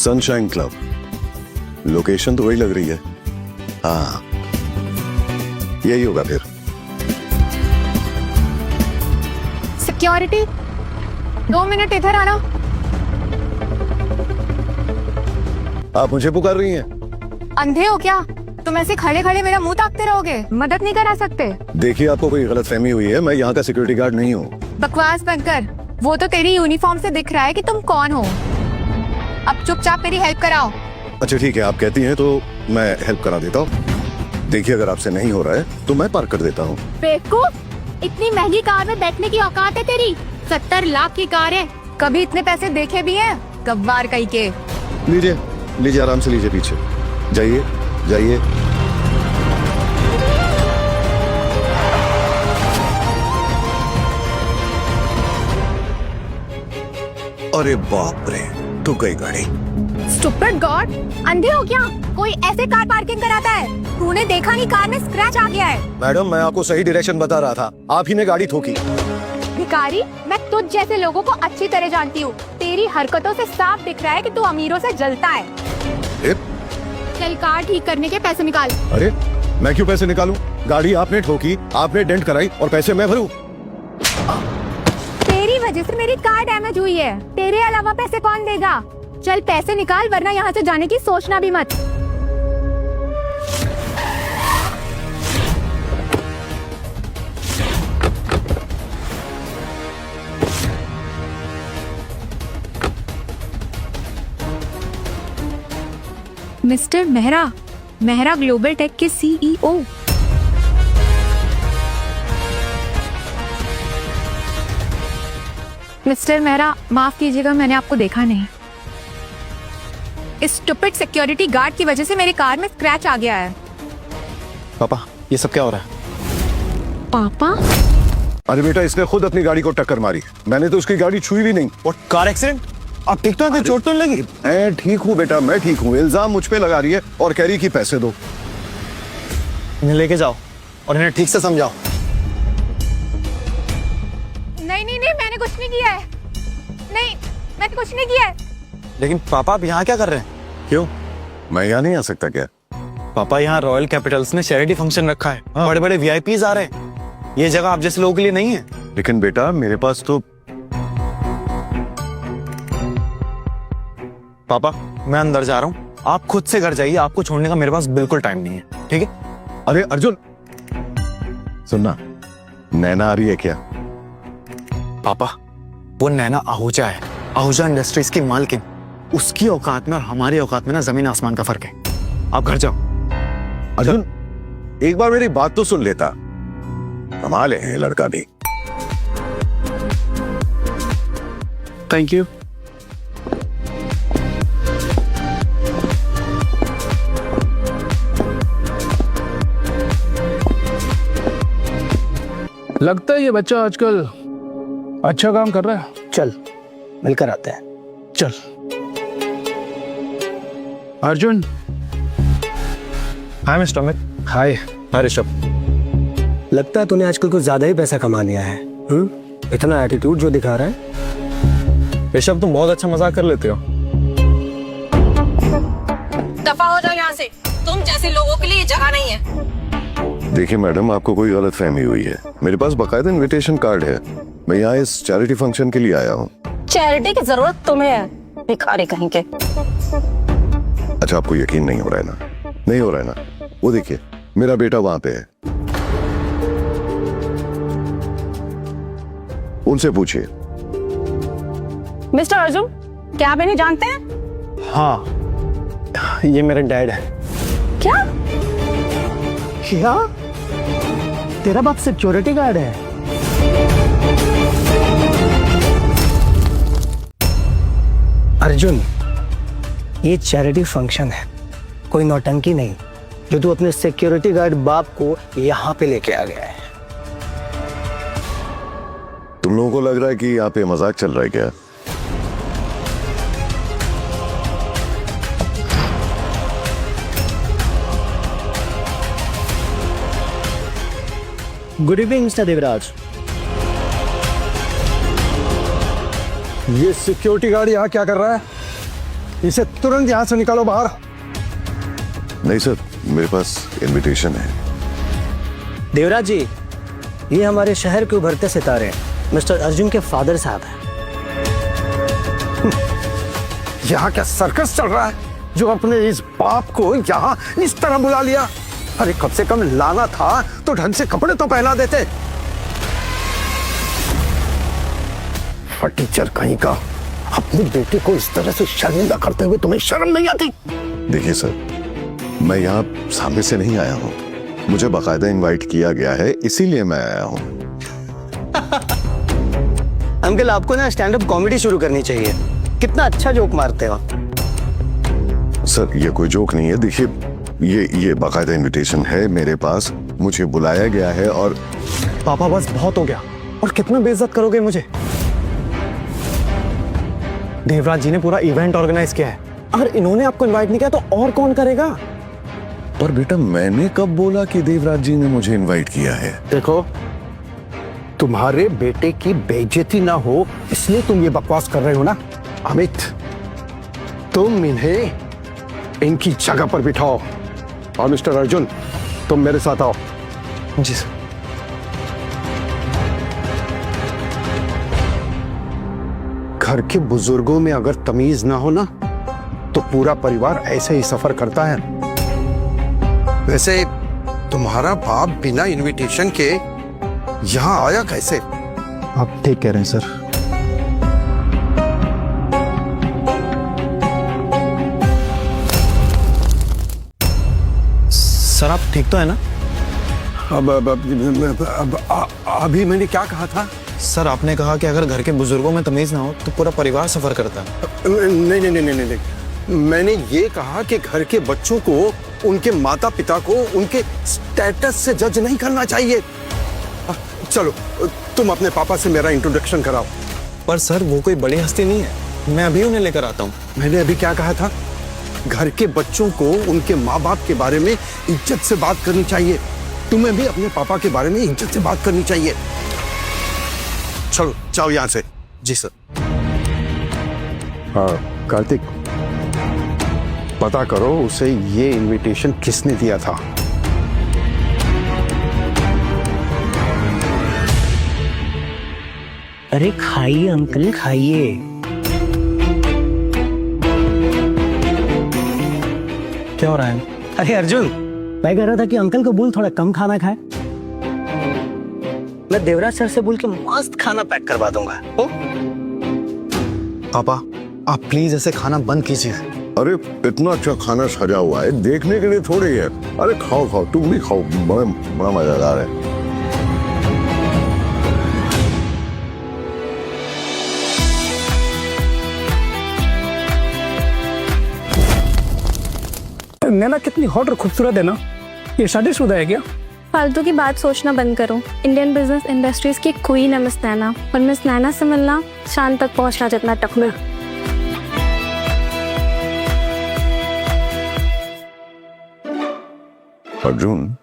Sunshine club. Location तो वही लग रही है। हाँ, यही होगा फिर। सिक्योरिटी, 2 मिनट इधर आना। आप मुझे पुकार रही हैं? अंधे हो क्या? तुम ऐसे खड़े खड़े मेरा मुंह ताकते रहोगे? मदद नहीं करा सकते? देखिए, आपको कोई गलतफहमी हुई है। मैं यहाँ का सिक्योरिटी गार्ड नहीं हूँ। बकवास बंद कर। वो तो तेरी यूनिफॉर्म से दिख रहा है कि तुम कौन हो। अब चुपचाप मेरी हेल्प कराओ। अच्छा ठीक है, आप कहती हैं तो मैं हेल्प करा देता हूँ। देखिए, अगर आपसे नहीं हो रहा है तो मैं पार्क कर देता हूँ। बेवकूफ, इतनी महंगी कार में बैठने की औकात है तेरी? 70 लाख की कार है। कभी इतने पैसे देखे भी हैं? गव्वार कहीं के। लीजिए लीजिए, आराम से लीजिए, पीछे जाइए जाइए। अरे बाप रे, तो गई गाड़ी। स्टूपिड गॉड, अंधे हो क्या? कोई ऐसे कार पार्किंग कराता है? तूने देखा नहीं कार में स्क्रैच आ गया है? मैडम, मैं आपको सही डायरेक्शन बता रहा था, आप ही ने गाड़ी ठोकी। भिखारी, मैं तुझ जैसे लोगों को अच्छी तरह जानती हूँ। तेरी हरकतों से साफ दिख रहा है कि तू अमीरों से जलता है। चल कार ठीक करने के पैसे निकाल। अरे मैं क्यों पैसे निकालूं? गाड़ी आपने ठोकी, आपने डेंट कराई और पैसे मैं भरूं। तेरी वजह से मेरी कार डैमेज हुई है। तेरे अलावा पैसे कौन देगा? चल पैसे निकाल, वरना यहाँ से जाने की सोचना भी मत। Mister Mehra, Mehra global tech के सीईओ। मिस्टर मेहरा, माफ कीजिएगा, मैंने आपको देखा नहीं। इस स्टूपिड सिक्योरिटी गार्ड की वजह से मेरी कार में स्क्रैच आ गया है। पापा, ये सब क्या हो रहा है? पापा? अरे बेटा, इसने खुद अपनी गाड़ी को टक्कर मारी। मैंने तो उसकी गाड़ी छुई भी नहीं। और कार एक्सीडेंट? आप ठीक तो हैं? चोट तो नहीं लगी? मैं ठीक हूँ बेटा, मैं ठीक हूँ। इल्जाम मुझ पे लगा रही है और कह रही कि पैसे दो। इन्हें लेके जाओ और इन्हें ठीक से समझाओ। नहीं नहीं नहीं, मैंने कुछ नहीं किया है। नहीं, मैंने कुछ नहीं किया है। लेकिन पापा, आप यहाँ क्या कर रहे हैं? क्यों, मैं यहाँ नहीं आ सकता क्या? पापा, यहाँ रॉयल कैपिटल्स ने चैरिटी फंक्शन रखा है। बड़े बड़े वीआईपीज आ रहे हैं। ये जगह आप जैसे लोगों के लिए नहीं है। लेकिन बेटा, मेरे पास तो। पापा, मैं अंदर जा रहा हूँ, आप खुद से घर जाइए। आपको छोड़ने का मेरे पास बिल्कुल टाइम नहीं है, ठीक है? अरे अर्जुन, सुनना, नैना आ रही है क्या? पापा, वो नैना आहूजा है, आहूजा इंडस्ट्रीज की मालकिन। उसकी औकात में और हमारी औकात में ना जमीन आसमान का फर्क है। आप घर जाओ। अर्जुन, एक बार मेरी बात तो सुन लेता। कमाल है लड़का भी। Thank you. लगता है ये बच्चा आजकल अच्छा काम कर रहा है। चल मिलकर आते हैं। चल Arjun. Hi mister Amit. Hi. Hi Rishabh. लगता है तूने आजकल कुछ ज्यादा ही पैसा कमा लिया है। इतना एटीट्यूड जो दिखा रहा है। ऋषभ, तुम बहुत अच्छा मजाक कर लेते हो। दफा हो जाओ यहाँ से। तुम जैसे लोगों के लिए ये जगह नहीं है। देखिए मैडम, आपको कोई गलत फहमी हुई है। मेरे पास बकायदा इनविटेशन कार्ड है। मैं यहाँ इस चैरिटी फंक्शन के लिए आया हूँ। चैरिटी की जरूरत तुम्हें है, भिखारी कहीं के। अच्छा, आपको यकीन नहीं हो रहा है ना? नहीं हो रहा है ना? वो देखिए, मेरा बेटा वहां पे है। उनसे पूछिए। मिस्टर अर्जुन, क्या आप इन्हें जानते हैं? हाँ, ये मेरे डैड है। क्या? क्या? तेरा बाप सिक्योरिटी गार्ड है? अर्जुन, ये चैरिटी फंक्शन है, कोई नौटंकी नहीं, जो तू अपने सिक्योरिटी गार्ड बाप को यहाँ पे लेके आ गया है। तुम लोगों को लग रहा है कि यहाँ पे मजाक चल रहा है क्या? Good evening mister Devraj. ये सिक्योरिटी गार्ड यहाँ क्या कर रहा है? इसे तुरंत यहाँ से निकालो बाहर। नहीं सर, मेरे पास इनविटेशन है। देवराज जी, ये हमारे शहर के उभरते सितारे हैं, मिस्टर अर्जुन के फादर साहब हैं। यहाँ क्या सर्कस चल रहा है जो अपने इस बाप को यहाँ इस तरह बुला लिया? अरे कम से कम लाना था तो ढंग से कपड़े तो पहना देते। फटीचर कहीं का, अपने बेटे को इस तरह से शर्मिंदा करते हुए तुम्हें शर्म नहीं आती? देखिए सर, मैं यहाँ सामने से नहीं आया हूँ, मुझे बाकायदा इनवाइट किया गया है, इसीलिए मैं आया हूँ। अंकल, आपको ना स्टैंड अप कॉमेडी शुरू करनी चाहिए। कितना अच्छा जोक मारते हो। सर ये कोई जोक नहीं है, देखिए ये बाकायदा इनविटेशन है मेरे पास, मुझे बुलाया गया है। और पापा बस बहुत हो गया, और कितना बेइज्जत करोगे मुझे? देवराज जी ने पूरा इवेंट ऑर्गेनाइज किया है, अगर इन्होंने आपको इनवाइट नहीं किया तो और कौन करेगा? पर बेटा, मैंने कब बोला कि देवराज जी ने मुझे इनवाइट किया है? देखो, तुम्हारे बेटे की बेइज्जती ना हो इसलिए तुम ये बकवास कर रहे हो ना। अमित, तुम इन्हें इनकी जगह पर बिठाओ, और मिस्टर अर्जुन तुम मेरे साथ आओ। जी सर। घर के बुजुर्गों में अगर तमीज ना हो ना तो पूरा परिवार ऐसे ही सफर करता है। वैसे तुम्हारा बाप बिना इनविटेशन के यहां आया कैसे? आप ठीक कह रहे हैं सर। सर आप ठीक तो है ना? अभी मैंने क्या कहा था? सर आपने कहा कि अगर घर के बुजुर्गों में तमीज ना हो तो पूरा परिवार सफर करता है। नहीं नहीं नहीं नहीं नहीं, मैंने ये कहा कि घर के बच्चों को उनके माता पिता को उनके स्टेटस से जज नहीं करना चाहिए। चलो तुम अपने पापा से मेरा इंट्रोडक्शन कराओ। पर सर वो कोई बड़ी हस्ती नहीं है, मैं अभी उन्हें लेकर आता हूँ। मैंने अभी क्या कहा था? घर के बच्चों को उनके माँ बाप के बारे में इज्जत से बात करनी चाहिए। तुम्हें भी अपने पापा के बारे में इज्जत से बात करनी चाहिए। चलो जाओ यहाँ से। जी सर। हाँ कार्तिक, पता करो उसे ये इनविटेशन किसने दिया था। अरे खाइए अंकल, खाइए। क्या हो रहा है? अरे अर्जुन, मैं कह रहा था कि अंकल को बोल थोड़ा कम खाना खाए। मैं देवराज सर से बोल के मस्त खाना पैक करवा दूंगा। ओ? पापा आप प्लीज ऐसे खाना बंद कीजिए। अरे इतना अच्छा खाना सजा हुआ है, देखने के लिए थोड़ी है। अरे खाओ खाओ, तुम भी खाओ, बड़ा मजेदार है। नैना कितनी हॉट और खूबसूरत है ना। ये शादीशुदा है क्या? फालतू की बात सोचना बंद करो। इंडियन बिजनेस इंडस्ट्रीज की क्वीन है मिस नैना, और मिस नैना से मिलना शान तक पहुंचना जितना टक में। अर्जुन,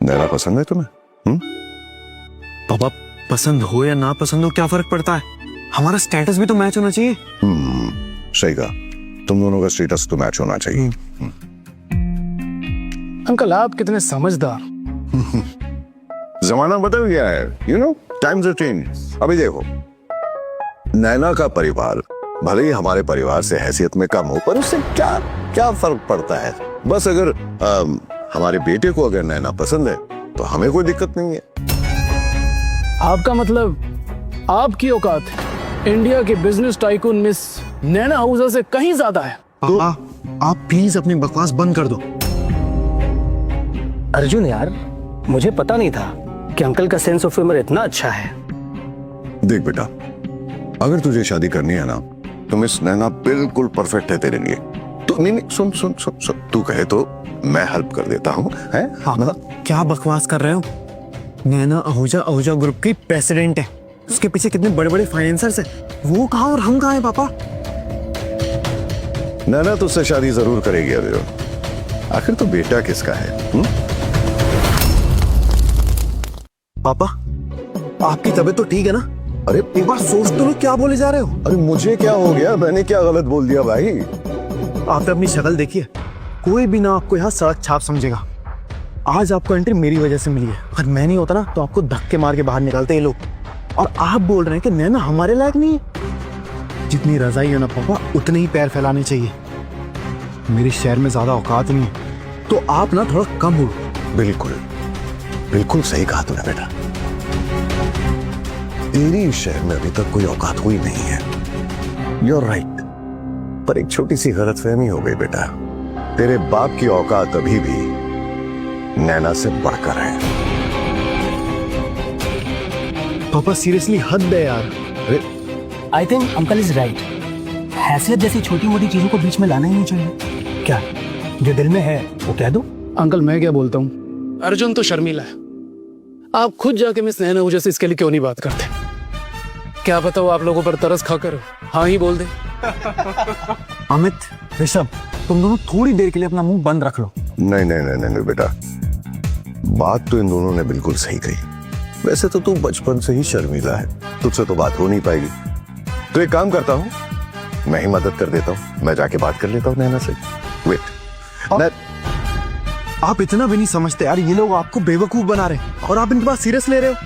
नैना पसंद है तुम्हें? पापा पसंद हो या ना पसंद हो क्या फर्क पड़ता है? हमारा स्टेटस भी तो मैच होना चाहिए। सही कहा, तुम दोनों का स्टेटस तो मैच होना चाहिए। अंकल आप कितने समझदार। जमाना बदल गया है, you know, times are change. अभी देखो, नैना का परिवार भले ही हमारे परिवार से हैसियत में कम हो, पर उससे क्या क्या फर्क पड़ता है? बस अगर हमारे बेटे को अगर नैना पसंद है तो हमें कोई दिक्कत नहीं है। आपका मतलब आपकी औकात इंडिया की बिजनेस टाइकून मिस नैना आहूजा से कहीं ज्यादा है। पापा आप प्लीज अपनी बकवास बंद कर दो। अर्जुन यार, मुझे पता नहीं था कि अंकल का सेंस ऑफ ह्यूमर इतना अच्छा है। देख बेटा, अगर तुझे शादी करनी है ना तो मिस नैना बिल्कुल परफेक्ट है तेरे लिए। तो नहीं, सुन सुन सुन सुन, तू कहे तो मैं हेल्प कर देता हूँ, है? हाँ, क्या बकवास कर रहे हो? नैना आहूजा ग्रुप की प्रेसिडेंट है, उसके पीछे कितने बड़े बड़े फाइनेंसर्स हैं। वो कहाँ और हम कहाँ हैं पापा? नैना तुझसे शादी जरूर करेगी अर्जुन, आखिर तो बेटा किसका है? पापा आपकी तबीयत तो ठीक है ना? अरे एक बार सोच तो लो क्या बोले जा रहे हो। अरे मुझे क्या हो गया, मैंने क्या गलत बोल दिया भाई? आपने अपनी शक्ल देखी है, कोई भी ना आपको यहाँ सड़क छाप समझेगा। आज आपको एंट्री मेरी वजह से मिली है, अगर मैं नहीं होता ना तो आपको धक्के मार के बाहर निकालते ये लोग। और आप बोल रहे हैं कि नैना हमारे लायक नहीं है। जितनी रजाई है ना पापा, उतने ही पैर फैलाने चाहिए। मेरे शहर में ज्यादा औकात नहीं है, तो आप ना थोड़ा कम हो। बिल्कुल बिल्कुल सही कहा तूने बेटा, तेरी इस शहर में अभी तक कोई औकात हुई नहीं है। You're right, पर एक छोटी सी गलतफहमी हो गई बेटा। तेरे बाप की औकात अभी भी नैना से बढ़कर है। पापा सीरियसली हद है यार। अरे I think uncle is right. हैसियत जैसी छोटी मोटी चीजों को बीच में लाना ही नहीं चाहिए। क्या जो दिल में है वो कह दो। अंकल मैं क्या बोलता हूँ, अर्जुन तो शर्मीला है। आप खुद जाके मिस नैना आहूजा से इसके लिए क्यों नहीं बात करते? क्या पता वो आप लोगों पर तरस खाकर हाँ ही बोल दे। अमित, ऋषभ, तुम दोनों थोड़ी देर के लिए अपना मुंह बंद रख लो। नहीं नहीं नहीं नहीं बेटा, बात तो इन दोनों ने बिल्कुल सही कही। वैसे तो तू बचपन से ही शर्मीला है, तुझसे तो बात हो नहीं पाएगी। तो एक काम करता हूँ, मैं ही मदद कर देता हूँ, मैं जाके बात कर लेता हूँ नैना से। वेट, आप इतना भी नहीं समझते यार, ये लोग आपको बेवकूफ बना रहे हैं और आप इनके पास सीरियस ले रहे हो।